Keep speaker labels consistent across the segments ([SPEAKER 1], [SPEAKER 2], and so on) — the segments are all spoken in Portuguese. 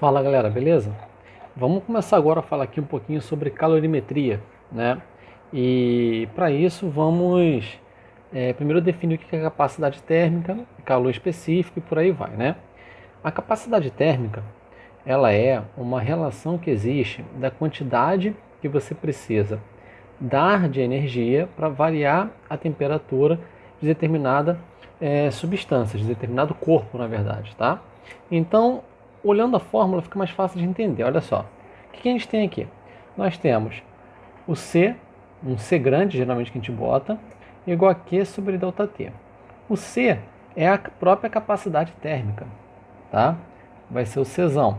[SPEAKER 1] Fala galera, beleza? Vamos começar agora a falar aqui um pouquinho sobre calorimetria, né? E para isso vamos primeiro definir o que é capacidade térmica, calor específico e por aí vai, né? A capacidade térmica, ela é uma relação que existe da quantidade que você precisa dar de energia para variar a temperatura de determinada substância, de determinado corpo, na verdade, tá? Então, olhando a fórmula fica mais fácil de entender. Olha só, o que a gente tem aqui? Nós temos o C, um C grande, geralmente que a gente bota, igual a Q sobre ΔT. O C é a própria capacidade térmica, tá? Vai ser o Czão.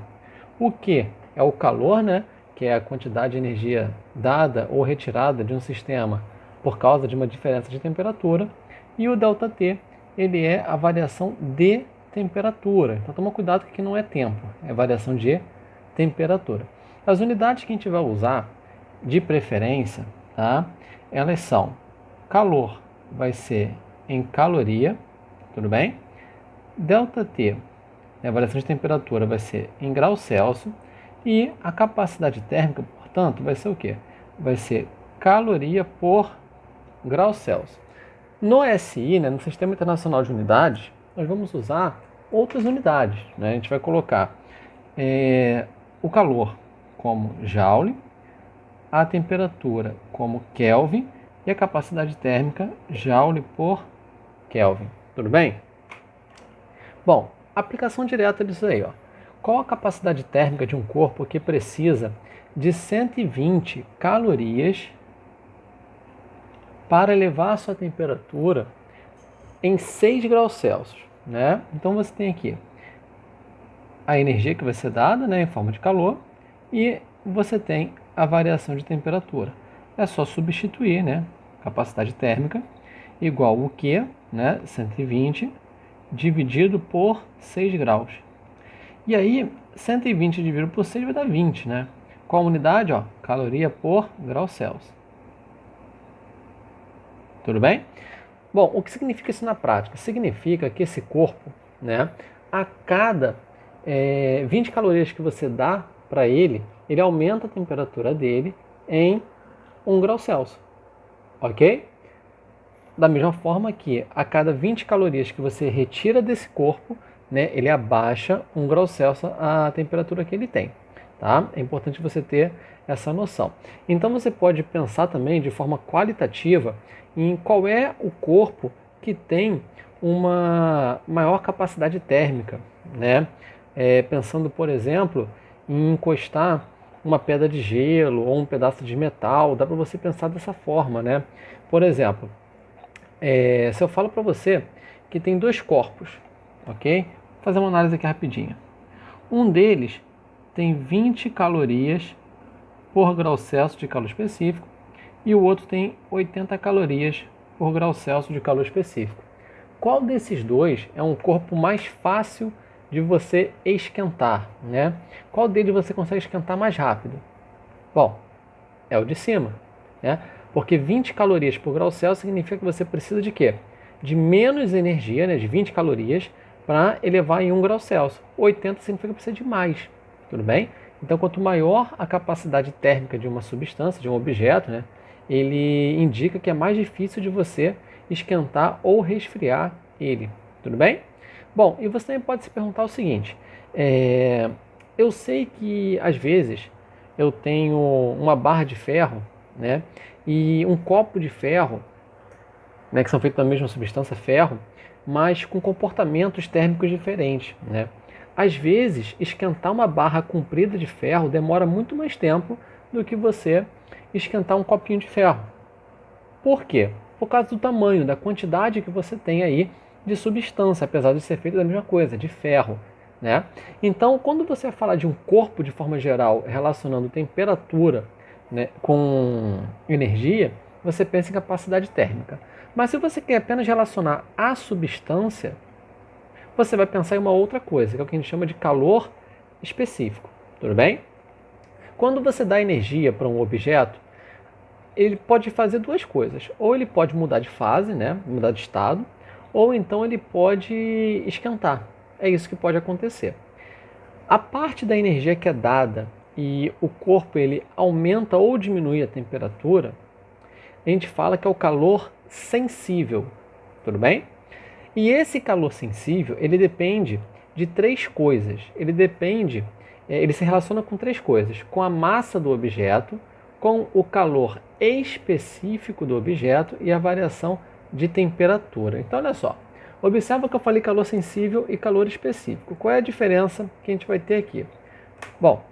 [SPEAKER 1] O Q é o calor, né? Que é a quantidade de energia dada ou retirada de um sistema por causa de uma diferença de temperatura. E o ΔT, ele é a variação de temperatura. Então toma cuidado que aqui não é tempo, é variação de temperatura. As unidades que a gente vai usar, de preferência, tá? Elas são calor, vai ser em caloria, tudo bem? ΔT, a variação de temperatura, vai ser em graus Celsius. E a capacidade térmica, portanto, vai ser o quê? Vai ser caloria por grau Celsius. No SI, né, no Sistema Internacional de Unidades, nós vamos usar outras unidades, né? A gente vai colocar o calor como Joule, a temperatura como Kelvin e a capacidade térmica Joule por Kelvin. Tudo bem? Bom, aplicação direta disso aí, ó. Qual a capacidade térmica de um corpo que precisa de 120 calorias para elevar a sua temperatura em 6 graus Celsius, né? Então você tem aqui a energia que vai ser dada, né, em forma de calor, e você tem a variação de temperatura. É só substituir, né, capacidade térmica igual o Q, né, 120 dividido por 6 graus. E aí, 120 dividido por 6 vai dar 20, né? Qual a unidade? Ó, caloria por grau Celsius. Tudo bem? Bom, o que significa isso na prática? Significa que esse corpo, né, a cada 20 calorias que você dá para ele aumenta a temperatura dele em 1 grau Celsius. Ok? Da mesma forma que a cada 20 calorias que você retira desse corpo, né, ele abaixa 1 grau Celsius a temperatura que ele tem. Tá? É importante você ter essa noção. Então você pode pensar também de forma qualitativa em qual é o corpo que tem uma maior capacidade térmica, né? Pensando, por exemplo, em encostar uma pedra de gelo ou um pedaço de metal, dá para você pensar dessa forma, né? Por exemplo, se eu falo para você que tem dois corpos, ok? Vou fazer uma análise aqui rapidinha. Um deles tem 20 calorias por grau Celsius de calor específico e o outro tem 80 calorias por grau Celsius de calor específico. Qual desses dois é um corpo mais fácil de você esquentar, né? Qual deles você consegue esquentar mais rápido? Bom, é o de cima, né? Porque 20 calorias por grau Celsius significa que você precisa de quê? De menos energia, né, de 20 calorias, para elevar em 1 grau Celsius. 80 significa que precisa de mais, tudo bem? Então, quanto maior a capacidade térmica de uma substância, de um objeto, né, ele indica que é mais difícil de você esquentar ou resfriar ele, tudo bem? Bom, e você também pode se perguntar o seguinte, eu sei que às vezes eu tenho uma barra de ferro, né, e um copo de ferro, né, que são feitos da mesma substância, ferro, mas com comportamentos térmicos diferentes, né? Às vezes, esquentar uma barra comprida de ferro demora muito mais tempo do que você esquentar um copinho de ferro. Por quê? Por causa do tamanho, da quantidade que você tem aí de substância, apesar de ser feito da mesma coisa, de ferro, né? Então, quando você falar de um corpo de forma geral relacionando temperatura, né, com energia, você pensa em capacidade térmica. Mas se você quer apenas relacionar a substância, você vai pensar em uma outra coisa, que é o que a gente chama de calor específico. Tudo bem? Quando você dá energia para um objeto, ele pode fazer duas coisas. Ou ele pode mudar de fase, né, mudar de estado, ou então ele pode esquentar. É isso que pode acontecer. A parte da energia que é dada e o corpo ele aumenta ou diminui a temperatura, a gente fala que é o calor sensível, tudo bem? E esse calor sensível, ele depende de três coisas. Ele se relaciona com três coisas: com a massa do objeto, com o calor específico do objeto e a variação de temperatura. Então, olha só. Observa que eu falei calor sensível e calor específico. Qual é a diferença que a gente vai ter aqui? Bom,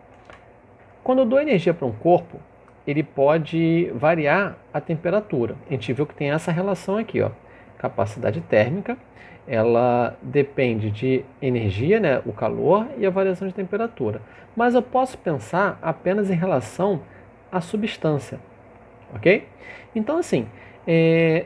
[SPEAKER 1] quando eu dou energia para um corpo, ele pode variar a temperatura. A gente viu que tem essa relação aqui, ó. Capacidade térmica, ela depende de energia, né, o calor e a variação de temperatura. Mas eu posso pensar apenas em relação à substância, ok? Então, assim,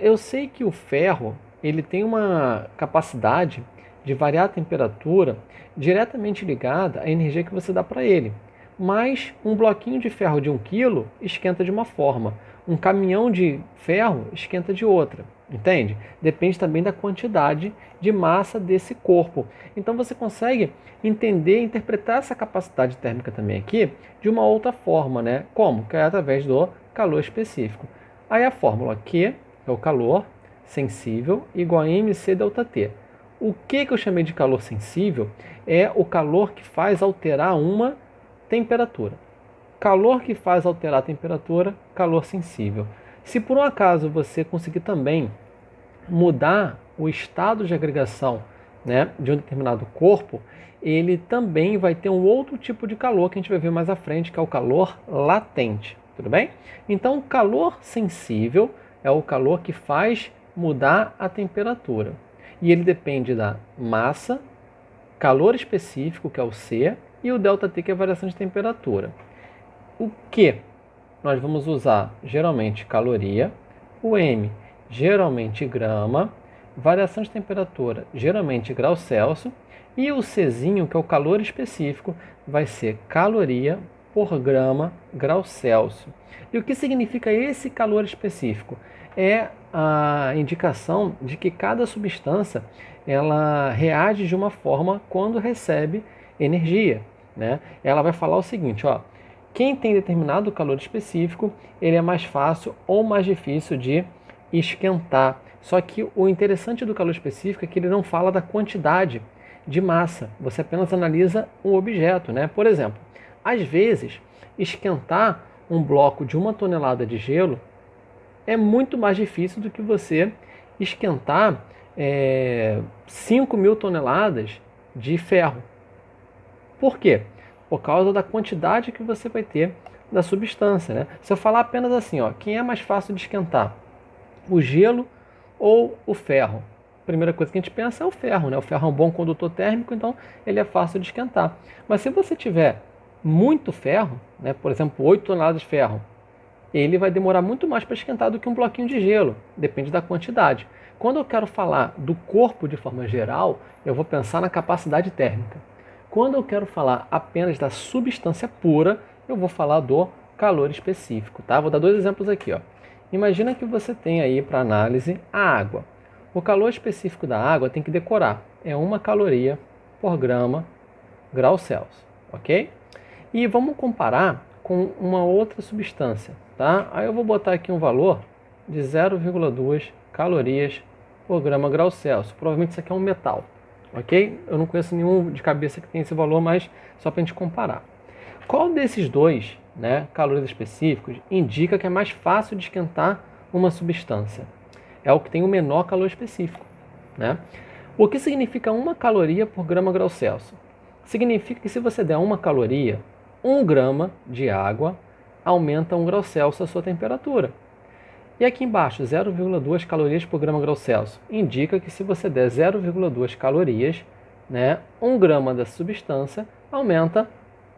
[SPEAKER 1] eu sei que o ferro ele tem uma capacidade de variar a temperatura diretamente ligada à energia que você dá para ele. Mas um bloquinho de ferro de 1 kg esquenta de uma forma, um caminhão de ferro esquenta de outra, entende? Depende também da quantidade de massa desse corpo. Então você consegue entender, interpretar essa capacidade térmica também aqui de uma outra forma, né? Como? Que é através do calor específico. Aí a fórmula Q é o calor sensível igual a mc ΔT. O que eu chamei de calor sensível é o calor que faz alterar uma temperatura. Calor que faz alterar a temperatura, calor sensível. Se por um acaso você conseguir também mudar o estado de agregação, né, de um determinado corpo, ele também vai ter um outro tipo de calor que a gente vai ver mais à frente, que é o calor latente. Tudo bem? Então, o calor sensível é o calor que faz mudar a temperatura. E ele depende da massa, calor específico, que é o C, e o ΔT, que é a variação de temperatura. O que nós vamos usar geralmente caloria, o M geralmente grama, variação de temperatura geralmente grau Celsius, e o Czinho, que é o calor específico, vai ser caloria por grama grau Celsius. E o que significa esse calor específico? É a indicação de que cada substância ela reage de uma forma quando recebe energia, né? Ela vai falar o seguinte, ó, quem tem determinado calor específico, ele é mais fácil ou mais difícil de esquentar. Só que o interessante do calor específico é que ele não fala da quantidade de massa, você apenas analisa um objeto, né? Por exemplo, às vezes, esquentar um bloco de 1 tonelada de gelo é muito mais difícil do que você esquentar 5.000 toneladas de ferro. Por quê? Por causa da quantidade que você vai ter da substância, né? Se eu falar apenas assim, ó, quem é mais fácil de esquentar? O gelo ou o ferro? A primeira coisa que a gente pensa é o ferro, né? O ferro é um bom condutor térmico, então ele é fácil de esquentar. Mas se você tiver muito ferro, né? Por exemplo, 8 toneladas de ferro, ele vai demorar muito mais para esquentar do que um bloquinho de gelo, depende da quantidade. Quando eu quero falar do corpo de forma geral, eu vou pensar na capacidade térmica. Quando eu quero falar apenas da substância pura, eu vou falar do calor específico, tá? Vou dar dois exemplos aqui, ó. Imagina que você tem aí para análise a água. O calor específico da água tem que decorar, é 1 caloria por grama grau Celsius, ok? E vamos comparar com uma outra substância, tá? Aí eu vou botar aqui um valor de 0,2 calorias por grama grau Celsius. Provavelmente isso aqui é um metal, ok? Eu não conheço nenhum de cabeça que tem esse valor, mas só para a gente comparar. Qual desses dois, né, calores específicos indica que é mais fácil de esquentar uma substância? É o que tem o menor calor específico, né? O que significa 1 caloria por grama grau Celsius? Significa que se você der 1 caloria, 1 grama de água aumenta 1 grau Celsius a sua temperatura. E aqui embaixo, 0,2 calorias por grama grau Celsius, indica que se você der 0,2 calorias, né, 1 grama da substância aumenta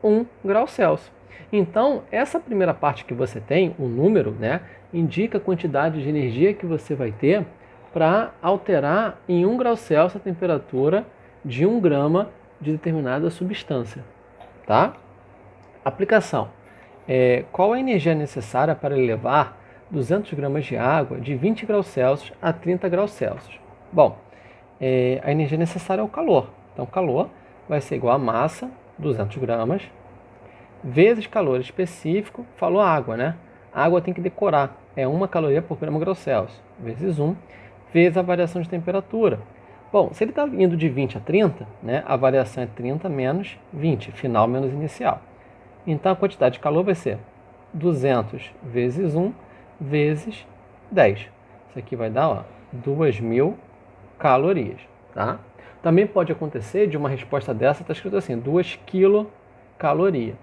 [SPEAKER 1] 1 grau Celsius. Então, essa primeira parte que você tem, o número, né, indica a quantidade de energia que você vai ter para alterar em 1 grau Celsius a temperatura de 1 grama de determinada substância, tá? Aplicação. Qual a energia necessária para elevar 200 gramas de água de 20 graus Celsius a 30 graus Celsius? Bom, a energia necessária é o calor. Então, calor vai ser igual a massa 200 gramas, vezes calor específico, falou água, né? A água tem que decorar, é 1 caloria por grama grau Celsius, vezes 1, vezes a variação de temperatura. Bom, se ele está indo de 20 a 30, né, a variação é 30 menos 20, final menos inicial. Então a quantidade de calor vai ser 200 vezes 1 vezes 10. Isso aqui vai dar 2.000 calorias. Tá? Também pode acontecer de uma resposta dessa, está escrito assim, 2 quilocalorias.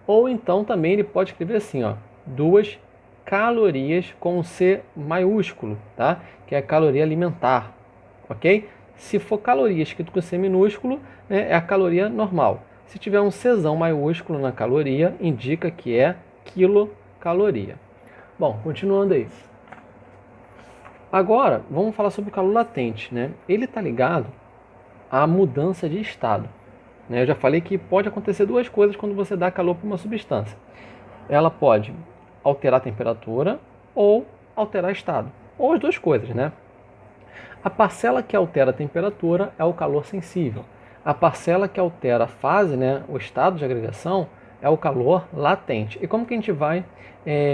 [SPEAKER 1] Ou então também ele pode escrever assim, 2 calorias com C maiúsculo, tá? Que é a caloria alimentar, ok? Se for caloria escrito com C minúsculo, né, é a caloria normal. Se tiver um Czão maiúsculo na caloria, indica que é quilocaloria. Bom, continuando aí. Agora, vamos falar sobre o calor latente, né? Ele está ligado à mudança de estado. Eu já falei que pode acontecer duas coisas quando você dá calor para uma substância. Ela pode alterar a temperatura ou alterar estado, ou as duas coisas, né? A parcela que altera a temperatura é o calor sensível. A parcela que altera a fase, né, o estado de agregação, é o calor latente. E como que a gente vai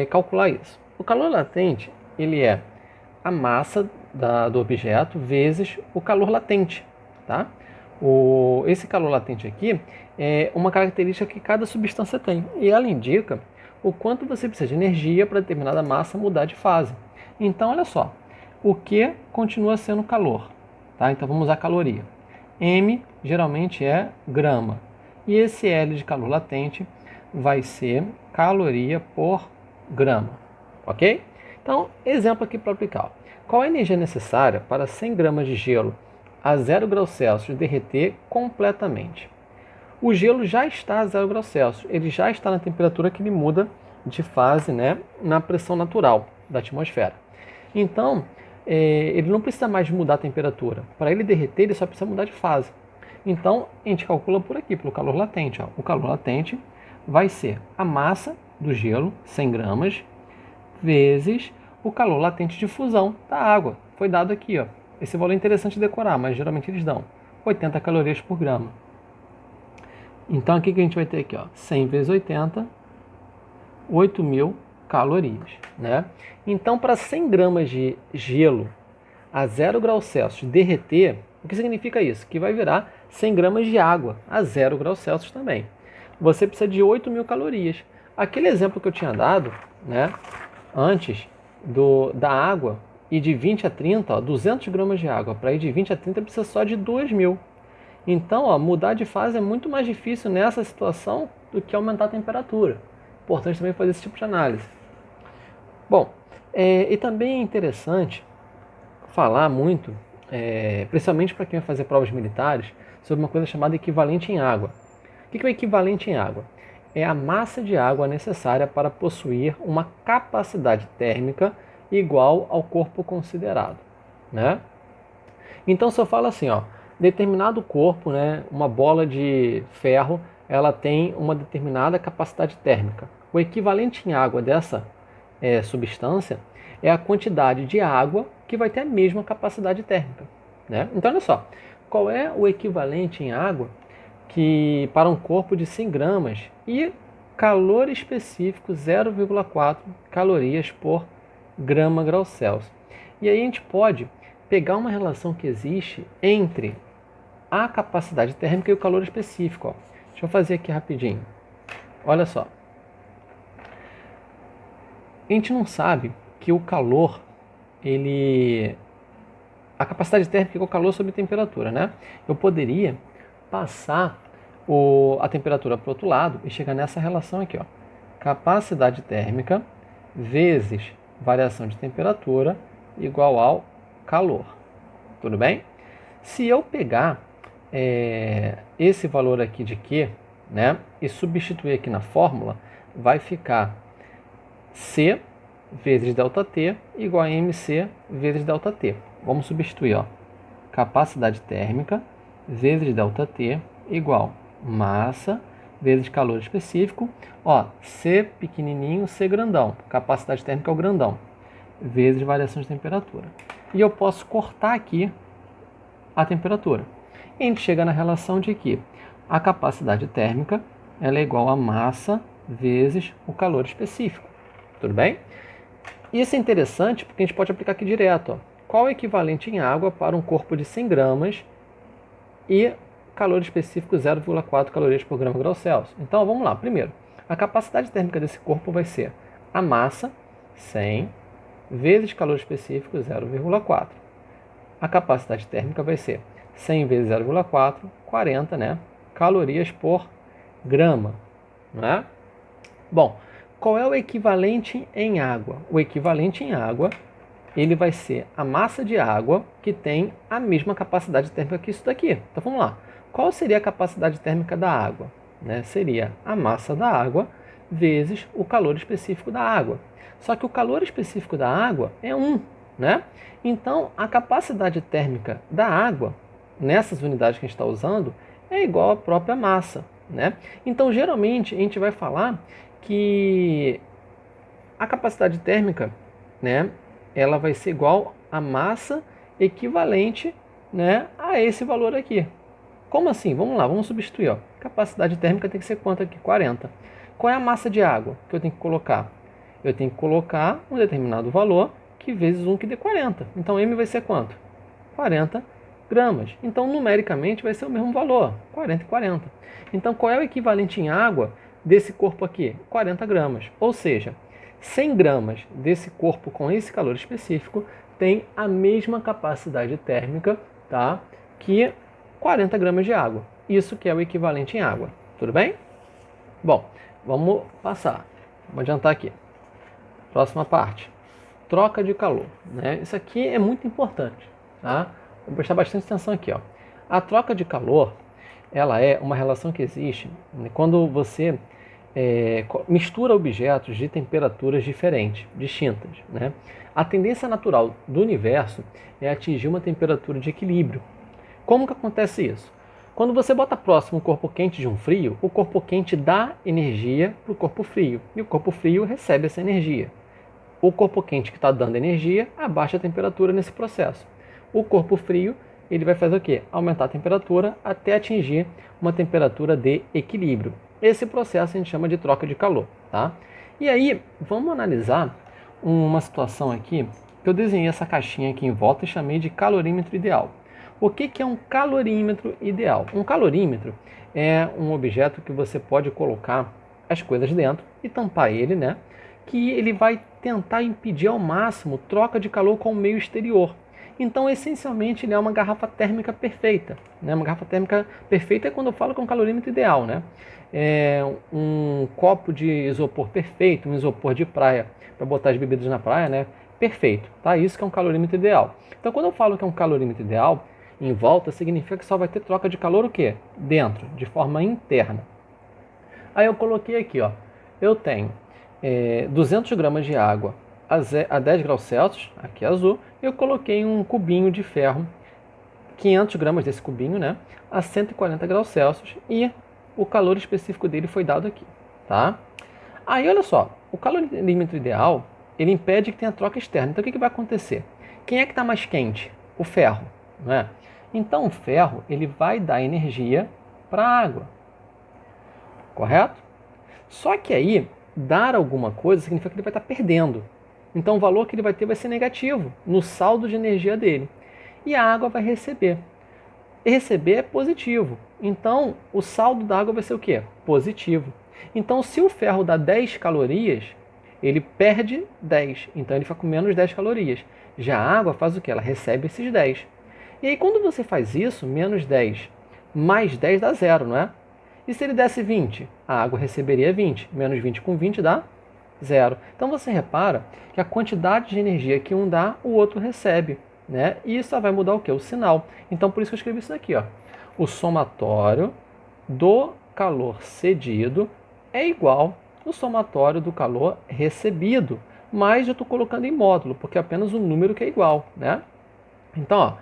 [SPEAKER 1] calcular isso? O calor latente, ele é a massa do objeto vezes o calor latente, tá? Esse calor latente aqui é uma característica que cada substância tem, e ela indica o quanto você precisa de energia para determinada massa mudar de fase. Então, olha só, o Q continua sendo calor, tá? Então vamos usar caloria. M geralmente é grama, e esse L de calor latente vai ser caloria por grama, ok? Então, exemplo aqui para aplicar. Qual a energia necessária para 100 gramas de gelo a 0 graus Celsius derreter completamente? O gelo já está a 0 graus Celsius, ele já está na temperatura que ele muda de fase, né, na pressão natural da atmosfera. Então, ele não precisa mais mudar a temperatura. Para ele derreter, ele só precisa mudar de fase. Então, a gente calcula por aqui, pelo calor latente. O calor latente vai ser a massa do gelo, 100 gramas, vezes o calor latente de fusão da água. Foi dado aqui, Esse valor é interessante de decorar, mas geralmente eles dão 80 calorias por grama. Então, aqui que a gente vai ter aqui, 100 vezes 80, 8.000 calorias, né? Então, para 100 gramas de gelo a 0 graus Celsius derreter, o que significa isso? Que vai virar 100 gramas de água a 0 graus Celsius também. Você precisa de 8.000 calorias. Aquele exemplo que eu tinha dado, né, antes da água, e de 20 a 30, 200 gramas de água, para ir de 20 a 30 precisa só de 2.000. Então, mudar de fase é muito mais difícil nessa situação do que aumentar a temperatura. Importante também fazer esse tipo de análise. Bom, e também é interessante falar muito, principalmente para quem vai fazer provas militares, sobre uma coisa chamada equivalente em água. O que é o equivalente em água? É a massa de água necessária para possuir uma capacidade térmica igual ao corpo considerado, né? Então, se eu falo assim, determinado corpo, né, uma bola de ferro, ela tem uma determinada capacidade térmica. O equivalente em água dessa substância é a quantidade de água que vai ter a mesma capacidade térmica, né? Então, olha só, qual é o equivalente em água que para um corpo de 100 gramas e calor específico 0,4 calorias por grama grau Celsius. E aí a gente pode pegar uma relação que existe entre a capacidade térmica e o calor específico. Deixa eu fazer aqui rapidinho. Olha só. A gente não sabe que o calor, a capacidade térmica é o calor sobre temperatura, né? Eu poderia passar a temperatura para o outro lado e chegar nessa relação aqui, Capacidade térmica vezes variação de temperatura igual ao calor. Tudo bem? Se eu pegar esse valor aqui de Q, né, e substituir aqui na fórmula, vai ficar C vezes ΔT igual a MC vezes ΔT. Vamos substituir, capacidade térmica vezes ΔT igual massa vezes calor específico, C pequenininho, C grandão, capacidade térmica é o grandão, vezes variação de temperatura. E eu posso cortar aqui a temperatura. E a gente chega na relação de que a capacidade térmica ela é igual a massa vezes o calor específico. Tudo bem? Isso é interessante porque a gente pode aplicar aqui direto. Ó. Qual é o equivalente em água para um corpo de 100 gramas e calor específico 0,4 calorias por grama grau Celsius? Então, vamos lá. Primeiro, a capacidade térmica desse corpo vai ser a massa, 100, vezes calor específico, 0,4. A capacidade térmica vai ser 100 vezes 0,4, 40, né? Calorias por grama, né? Bom, qual é o equivalente em água? O equivalente em água, ele vai ser a massa de água que tem a mesma capacidade térmica que isso daqui. Então vamos lá. Qual seria a capacidade térmica da água? Né? Seria a massa da água vezes o calor específico da água. Só que o calor específico da água é 1, né? Então a capacidade térmica da água, nessas unidades que a gente está usando, é igual à própria massa, né? Então geralmente a gente vai falar que a capacidade térmica, né, ela vai ser igual à massa equivalente, né, a esse valor aqui. Como assim? Vamos lá, vamos substituir. Ó. Capacidade térmica tem que ser quanto aqui? 40. Qual é a massa de água que eu tenho que colocar? Eu tenho que colocar um determinado valor que vezes 1 que dê 40. Então M vai ser quanto? 40 gramas. Então numericamente vai ser o mesmo valor, 40 e 40. Então qual é o equivalente em água desse corpo aqui? 40 gramas. Ou seja, 100 gramas desse corpo com esse calor específico tem a mesma capacidade térmica, tá, que 40 gramas de água. Isso que é o equivalente em água. Tudo bem? Bom, vamos passar. Vamos adiantar aqui. Próxima parte. Troca de calor. Né? Isso aqui é muito importante. Tá? Vou prestar bastante atenção aqui. Ó. A troca de calor, ela é uma relação que existe quando você mistura objetos de temperaturas diferentes, distintas. Né? A tendência natural do universo é atingir uma temperatura de equilíbrio. Como que acontece isso? Quando você bota próximo um corpo quente de um frio, o corpo quente dá energia para o corpo frio e o corpo frio recebe essa energia. O corpo quente que está dando energia abaixa a temperatura nesse processo. O corpo frio ele vai fazer o quê? Aumentar a temperatura até atingir uma temperatura de equilíbrio. Esse processo a gente chama de troca de calor. Tá? E aí, vamos analisar uma situação aqui que eu desenhei essa caixinha aqui em volta e chamei de calorímetro ideal. O que é um calorímetro ideal? Um calorímetro é um objeto que você pode colocar as coisas dentro e tampar ele, né? Que ele vai tentar impedir ao máximo troca de calor com o meio exterior. Então, essencialmente, ele é uma garrafa térmica perfeita. Né? Uma garrafa térmica perfeita é quando eu falo que é um calorímetro ideal. Né? É um copo de isopor perfeito, um isopor de praia, para botar as bebidas na praia, né? Perfeito. Tá? Isso que é um calorímetro ideal. Então, quando eu falo que é um calorímetro ideal, em volta significa que só vai ter troca de calor o quê? Dentro, de forma interna. Aí eu coloquei aqui, ó, eu tenho 200 gramas de água a 10 graus Celsius, aqui azul, eu coloquei um cubinho de ferro, 500 gramas desse cubinho, né, a 140 graus Celsius e o calor específico dele foi dado aqui, tá? Aí olha só, o calorímetro ideal, ele impede que tenha troca externa. Então o que vai acontecer? Quem é que está mais quente? O ferro, né? Então o ferro ele vai dar energia para a água, correto? Só que aí, dar alguma coisa significa que ele vai estar perdendo. Então o valor que ele vai ter vai ser negativo no saldo de energia dele. E a água vai receber. E receber é positivo. Então o saldo da água vai ser o quê? Positivo. Então se o ferro dá 10 calorias, ele perde 10. Então ele fica com menos 10 calorias. Já a água faz o quê? Ela recebe esses 10. E aí quando você faz isso, menos 10 mais 10 dá 0, não é? E se ele desse 20? A água receberia 20. Menos 20 com 20 dá 0. Então você repara que a quantidade de energia que um dá, o outro recebe. Né? E isso só vai mudar o quê? O sinal. Então por isso que eu escrevi isso daqui. Ó. O somatório do calor cedido é igual ao somatório do calor recebido. Mas eu estou colocando em módulo, porque é apenas um número que é igual. Né? Então, ó,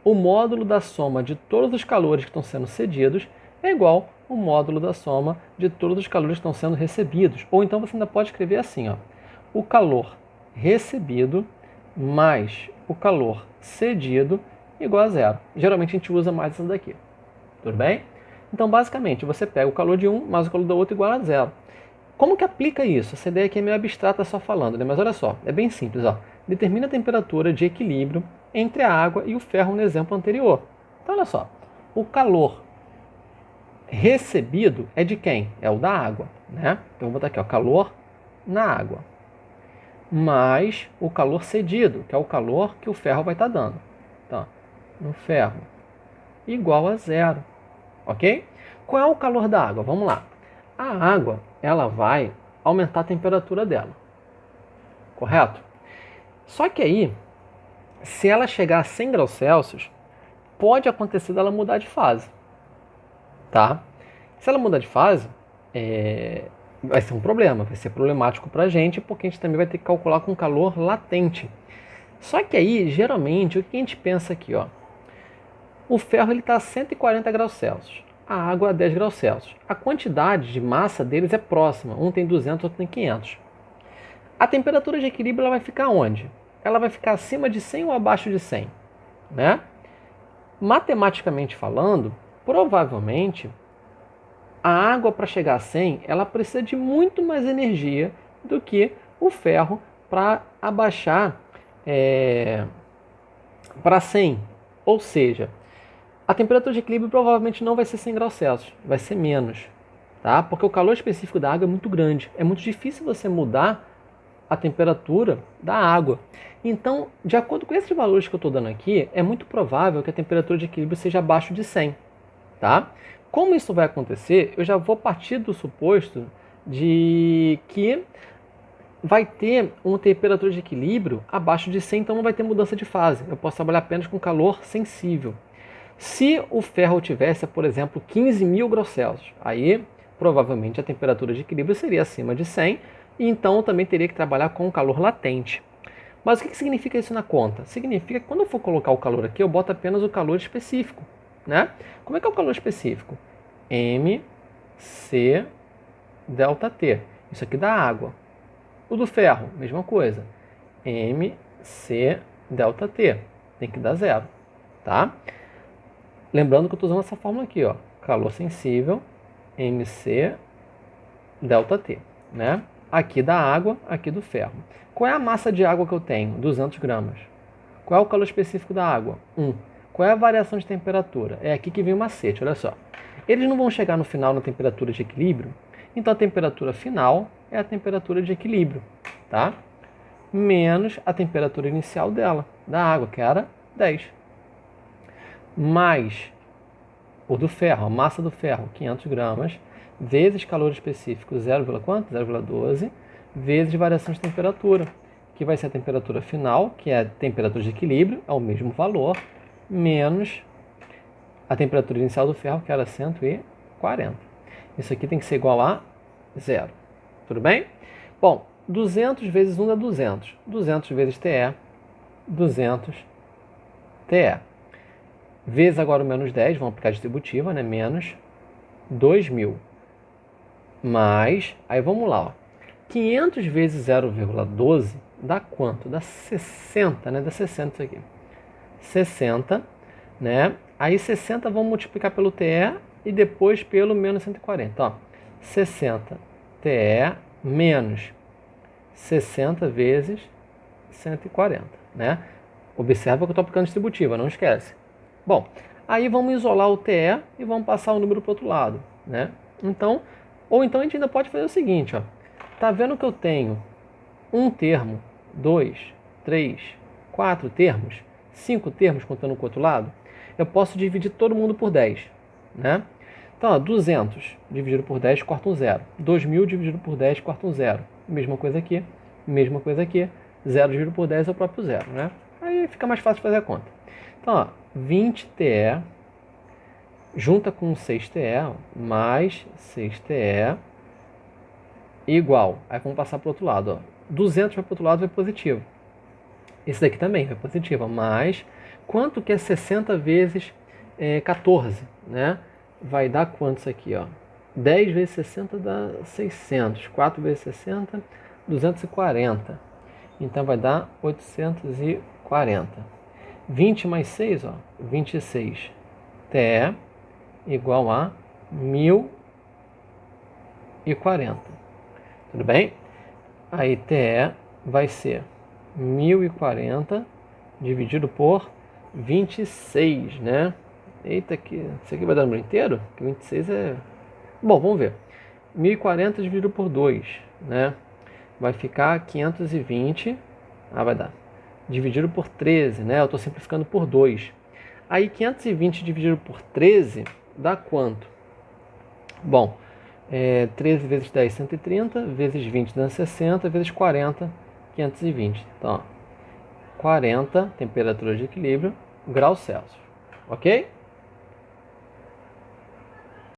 [SPEAKER 1] o módulo da soma de todos os calores que estão sendo cedidos é igual ao módulo da soma de todos os calores que estão sendo recebidos. Ou então você ainda pode escrever assim, ó, o calor recebido mais o calor cedido igual a 0. Geralmente a gente usa mais essa daqui. Tudo bem? Então, basicamente, você pega o calor de um mais o calor do outro igual a zero. Como que aplica isso? Essa ideia aqui é meio abstrata só falando, né? Mas olha só, é bem simples. Ó. Determina a temperatura de equilíbrio entre a água e o ferro no exemplo anterior. Então, olha só, o calor recebido é de quem? É o da água, né? Então, eu vou botar aqui, ó, calor na água, mais o calor cedido, que é o calor que o ferro vai estar dando. Então, no ferro, igual a zero, ok? Qual é o calor da água? Vamos lá. A água, ela vai aumentar a temperatura dela, correto? Só que aí, se ela chegar a 100 graus Celsius, pode acontecer dela mudar de fase, tá? Se ela mudar de fase, vai ser um problema, vai ser problemático para a gente, porque a gente também vai ter que calcular com calor latente. Só que aí, geralmente, o que a gente pensa aqui, ó, o ferro está a 140 graus Celsius, a água a 10 graus Celsius. A quantidade de massa deles é próxima, um tem 200, outro tem 500. A temperatura de equilíbrio ela vai ficar onde? Ela vai ficar acima de 100 ou abaixo de 100, né? Matematicamente falando, provavelmente a água para chegar a 100, ela precisa de muito mais energia do que o ferro para abaixar para 100. Ou seja, a temperatura de equilíbrio provavelmente não vai ser 100 graus Celsius, vai ser menos, tá? Porque o calor específico da água é muito grande. É muito difícil você mudar a temperatura da água. Então, de acordo com esses valores que eu estou dando aqui, é muito provável que a temperatura de equilíbrio seja abaixo de 100, tá? Como isso vai acontecer, eu já vou partir do suposto de que vai ter uma temperatura de equilíbrio abaixo de 100, então não vai ter mudança de fase. Eu posso trabalhar apenas com calor sensível. Se o ferro tivesse, por exemplo, 15.000 graus Celsius, aí provavelmente a temperatura de equilíbrio seria acima de 100, e então eu também teria que trabalhar com o calor latente. Mas o que significa isso na conta? Significa que quando eu for colocar o calor aqui, eu boto apenas o calor específico, né? Como é que é o calor específico? MC delta T. Isso aqui dá água. O do ferro, mesma coisa. MC delta T. Tem que dar zero, tá? Lembrando que eu estou usando essa fórmula aqui, ó. Calor sensível, MC delta T, né? Aqui da água, aqui do ferro. Qual é a massa de água que eu tenho? 200 gramas. Qual é o calor específico da água? 1. Qual é a variação de temperatura? É aqui que vem o macete, olha só. Eles não vão chegar no final na temperatura de equilíbrio, então a temperatura final é a temperatura de equilíbrio, tá? Menos a temperatura inicial dela, da água, que era 10. Mais o do ferro, a massa do ferro, 500 gramas, vezes calor específico, 0, quanto? 0,12, vezes variação de temperatura, que vai ser a temperatura final, que é a temperatura de equilíbrio, é o mesmo valor, menos a temperatura inicial do ferro, que era 140. Isso aqui tem que ser igual a 0. Tudo bem? Bom, 200 vezes 1 dá 200. 200 vezes TE, 200 TE. Vezes agora o menos 10, vamos aplicar a distributiva, né? Menos 2.000. Mais, aí vamos lá, ó. 500 vezes 0,12 dá quanto? Dá 60, né? Dá 60 isso aqui. 60, né? Aí 60 vamos multiplicar pelo TE e depois pelo menos 140. Ó, 60 TE menos 60 vezes 140, né? Observa que eu estou aplicando distributiva, não esquece. Bom, aí vamos isolar o TE e vamos passar o número para o outro lado, né? Então, ou então a gente ainda pode fazer o seguinte, ó. Tá vendo que eu tenho um termo, 2, 3, 4 termos, 5 termos contando com o outro lado? Eu posso dividir todo mundo por 10, né? Então, ó, 200 dividido por 10 corta um zero. 2.000 dividido por 10 corta um zero. Mesma coisa aqui, mesma coisa aqui. 0 dividido por 10 é o próprio zero, né? Aí fica mais fácil de fazer a conta. Então, ó, 20 TE junta com 6 TE mais 6 TE igual. Aí vamos passar para o outro lado. Ó. 200 vai para o outro lado, vai positivo. Esse daqui também vai positivo. Mas quanto que é 60 vezes 14? Né? Vai dar quanto isso aqui? Ó? 10 vezes 60 dá 600. 4 vezes 60, 240. Então vai dar 840. 20 mais 6, ó, 26. TE igual a 1040. Tudo bem? Aí TE vai ser 1040 dividido por 26, né? Eita, isso aqui vai dar o número inteiro? Que 26 é... Bom, vamos ver. 1040 dividido por 2, né? Vai ficar 520. Vai dar. Dividido por 13, né? Eu estou simplificando por 2. Aí 520 dividido por 13 dá quanto? Bom, 13 vezes 10, 130, vezes 20 dá 60, vezes 40, 520. Então, ó, 40, temperatura de equilíbrio, graus Celsius. Ok?